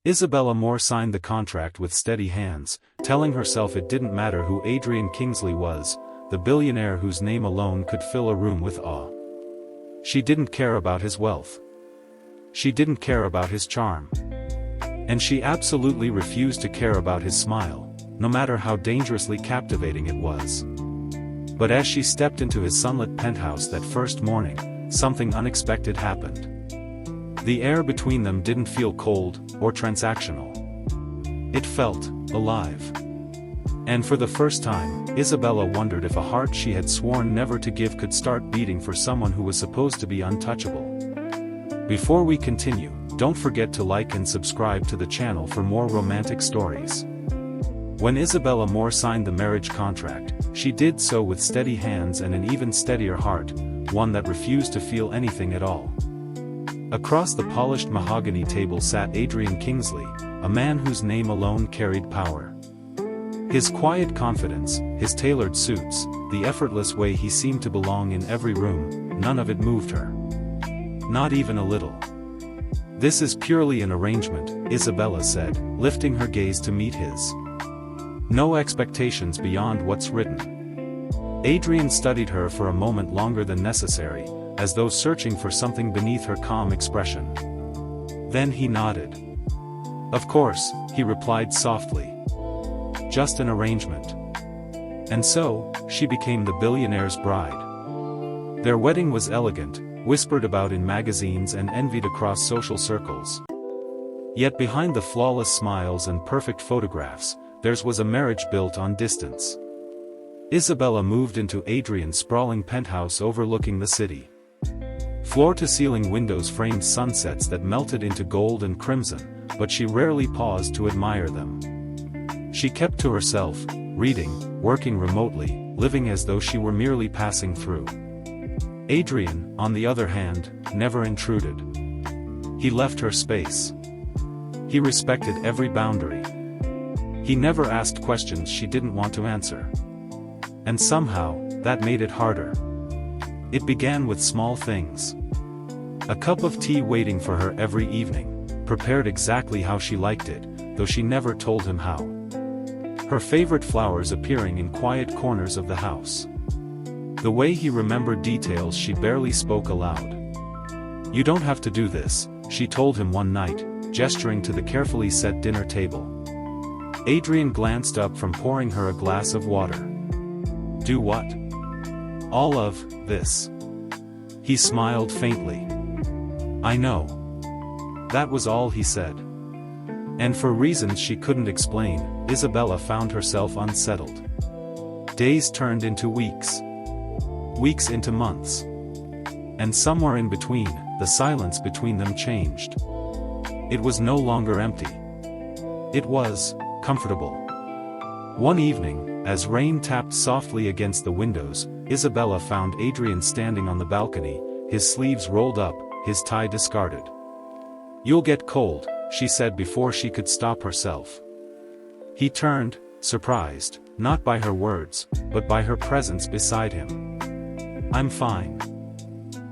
Isabella Moore signed the contract with steady hands, telling herself it didn't matter who Adrian Kingsley was, the billionaire whose name alone could fill a room with awe. She didn't care about his wealth. She didn't care about his charm. And she absolutely refused to care about his smile, no matter how dangerously captivating it was. But as she stepped into his sunlit penthouse that first morning, something unexpected happened. The air between them didn't feel cold or transactional. It felt alive. And for the first time, Isabella wondered if a heart she had sworn never to give could start beating for someone who was supposed to be untouchable. Before we continue, don't forget to like and subscribe to the channel for more romantic stories. When Isabella Moore signed the marriage contract, she did so with steady hands and an even steadier heart, one that refused to feel anything at all. Across the polished mahogany table sat Adrian Kingsley, a man whose name alone carried power. His quiet confidence, his tailored suits, the effortless way he seemed to belong in every room, none of it moved her. Not even a little. "This is purely an arrangement," Isabella said, lifting her gaze to meet his. "No expectations beyond what's written." Adrian studied her for a moment longer than necessary, as though searching for something beneath her calm expression. Then he nodded. "Of course," he replied softly. "Just an arrangement." And so, she became the billionaire's bride. Their wedding was elegant, whispered about in magazines and envied across social circles. Yet behind the flawless smiles and perfect photographs, theirs was a marriage built on distance. Isabella moved into Adrian's sprawling penthouse overlooking the city. Floor-to-ceiling windows framed sunsets that melted into gold and crimson, but she rarely paused to admire them. She kept to herself, reading, working remotely, living as though she were merely passing through. Adrian, on the other hand, never intruded. He left her space. He respected every boundary. He never asked questions she didn't want to answer. And somehow, that made it harder. It began with small things. A cup of tea waiting for her every evening, prepared exactly how she liked it, though she never told him how. Her favorite flowers appearing in quiet corners of the house. The way he remembered details she barely spoke aloud. "You don't have to do this," she told him one night, gesturing to the carefully set dinner table. Adrian glanced up from pouring her a glass of water. "Do what?" "All of this." He smiled faintly. "I know." That was all he said. And for reasons she couldn't explain, Isabella found herself unsettled. Days turned into weeks. Weeks into months. And somewhere in between, the silence between them changed. It was no longer empty. It was comfortable. One evening, as rain tapped softly against the windows, Isabella found Adrian standing on the balcony, his sleeves rolled up, his tie discarded. "You'll get cold," she said before she could stop herself. He turned, surprised, not by her words, but by her presence beside him. "I'm fine."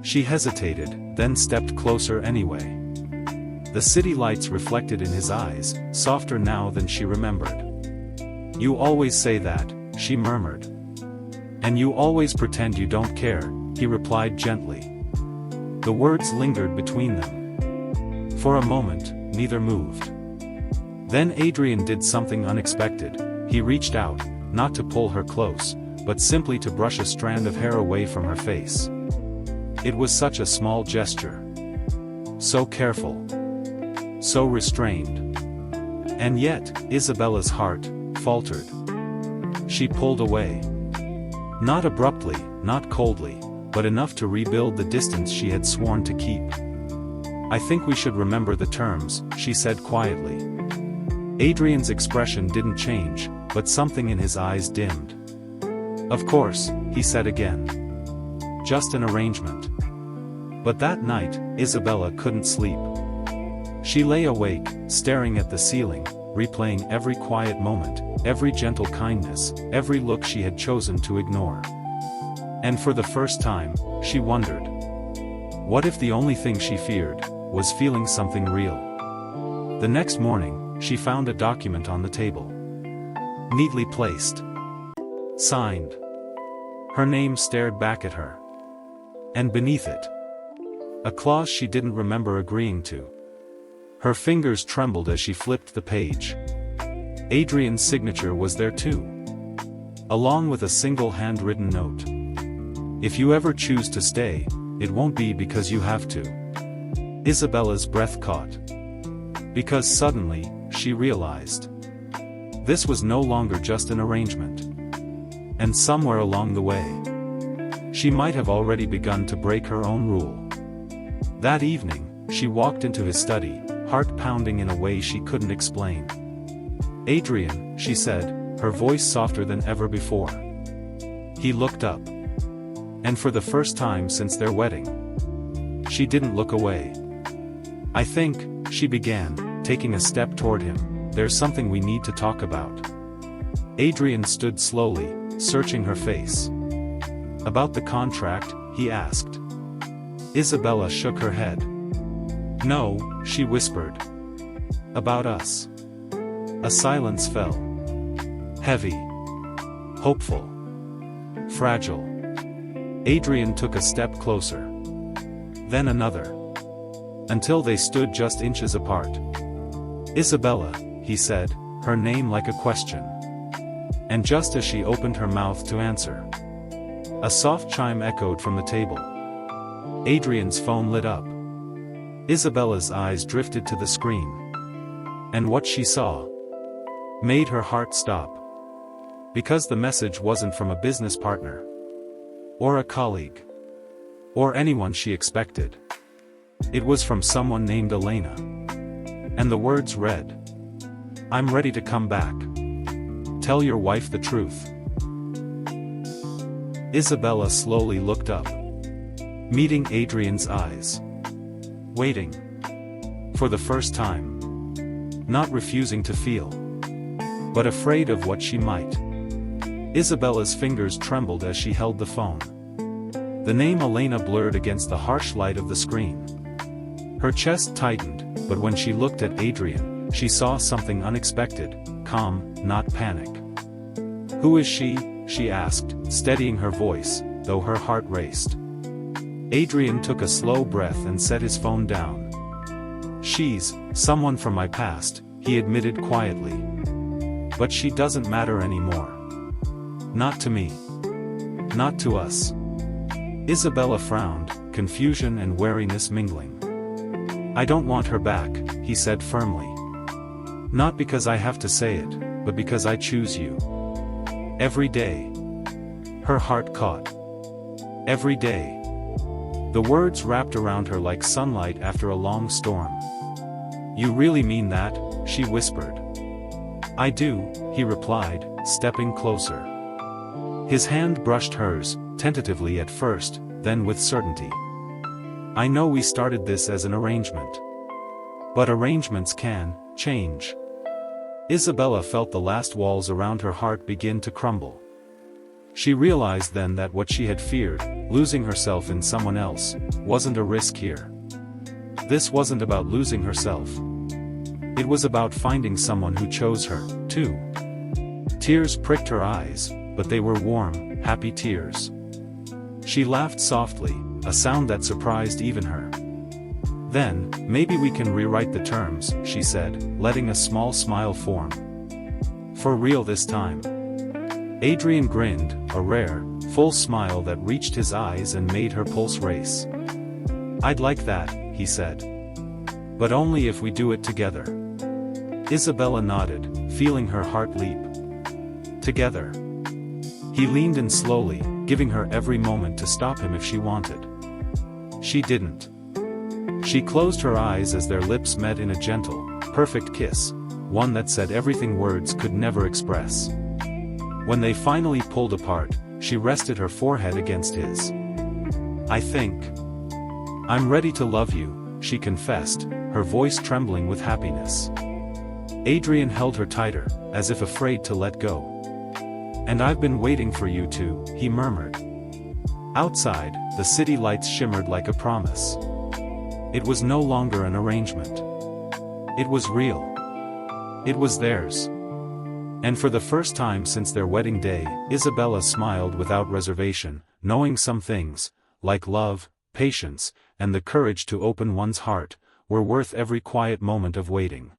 She hesitated, then stepped closer anyway. The city lights reflected in his eyes, softer now than she remembered. "You always say that," she murmured. "And you always pretend you don't care," he replied gently. The words lingered between them. For a moment, neither moved. Then Adrian did something unexpected. He reached out, not to pull her close, but simply to brush a strand of hair away from her face. It was such a small gesture. So careful. So restrained. And yet, Isabella's heart faltered. She pulled away. Not abruptly, not coldly, but enough to rebuild the distance she had sworn to keep. "I think we should remember the terms," she said quietly. Adrian's expression didn't change, but something in his eyes dimmed. "Of course," he said again. "Just an arrangement." But that night, Isabella couldn't sleep. She lay awake, staring at the ceiling, replaying every quiet moment, every gentle kindness, every look she had chosen to ignore. And for the first time, she wondered. What if the only thing she feared was feeling something real? The next morning, she found a document on the table. Neatly placed. Signed. Her name stared back at her. And beneath it, a clause she didn't remember agreeing to. Her fingers trembled as she flipped the page. Adrian's signature was there too, along with a single handwritten note. If you ever choose to stay, it won't be because you have to. Isabella's breath caught. Because suddenly, she realized. This was no longer just an arrangement. And somewhere along the way, she might have already begun to break her own rule. That evening, she walked into his study, heart pounding in a way she couldn't explain. "Adrian," she said, her voice softer than ever before. He looked up. And for the first time since their wedding, she didn't look away. "I think," she began, taking a step toward him, "there's something we need to talk about." Adrian stood slowly, searching her face. "About the contract?" he asked. Isabella shook her head. "No," she whispered. "About us." A silence fell. Heavy. Hopeful. Fragile. Adrian took a step closer. Then another. Until they stood just inches apart. "Isabella," he said, her name like a question. And just as she opened her mouth to answer, a soft chime echoed from the table. Adrian's phone lit up. Isabella's eyes drifted to the screen. And what she saw made her heart stop. Because the message wasn't from a business partner, or a colleague, or anyone she expected. It was from someone named Elena. And the words read, "I'm ready to come back. Tell your wife the truth." Isabella slowly looked up, meeting Adrian's eyes. Waiting. For the first time. Not refusing to feel, but afraid of what she might. Isabella's fingers trembled as she held the phone. The name Elena blurred against the harsh light of the screen. Her chest tightened, but when she looked at Adrian, she saw something unexpected, calm, not panic. "Who is she?" she asked, steadying her voice, though her heart raced. Adrian took a slow breath and set his phone down. "She's someone from my past," he admitted quietly. "But she doesn't matter anymore. Not to me. Not to us." Isabella frowned, confusion and wariness mingling. "I don't want her back," he said firmly. "Not because I have to say it, but because I choose you. Every day." Her heart caught. Every day. The words wrapped around her like sunlight after a long storm. "You really mean that?" she whispered. "I do," he replied, stepping closer. His hand brushed hers, tentatively at first, then with certainty. "I know we started this as an arrangement. But arrangements can change." Isabella felt the last walls around her heart begin to crumble. She realized then that what she had feared, losing herself in someone else, wasn't a risk here. This wasn't about losing herself. It was about finding someone who chose her, too. Tears pricked her eyes, but they were warm, happy tears. She laughed softly, a sound that surprised even her. "Then, maybe we can rewrite the terms," she said, letting a small smile form. "For real this time." Adrian grinned, a rare, full smile that reached his eyes and made her pulse race. "I'd like that," he said. "But only if we do it together." Isabella nodded, feeling her heart leap. Together. He leaned in slowly, giving her every moment to stop him if she wanted. She didn't. She closed her eyes as their lips met in a gentle, perfect kiss, one that said everything words could never express. When they finally pulled apart, she rested her forehead against his. "I think I'm ready to love you," she confessed, her voice trembling with happiness. Adrian held her tighter, as if afraid to let go. "And I've been waiting for you to," he murmured. Outside, the city lights shimmered like a promise. It was no longer an arrangement. It was real. It was theirs. And for the first time since their wedding day, Isabella smiled without reservation, knowing some things, like love, patience, and the courage to open one's heart, were worth every quiet moment of waiting.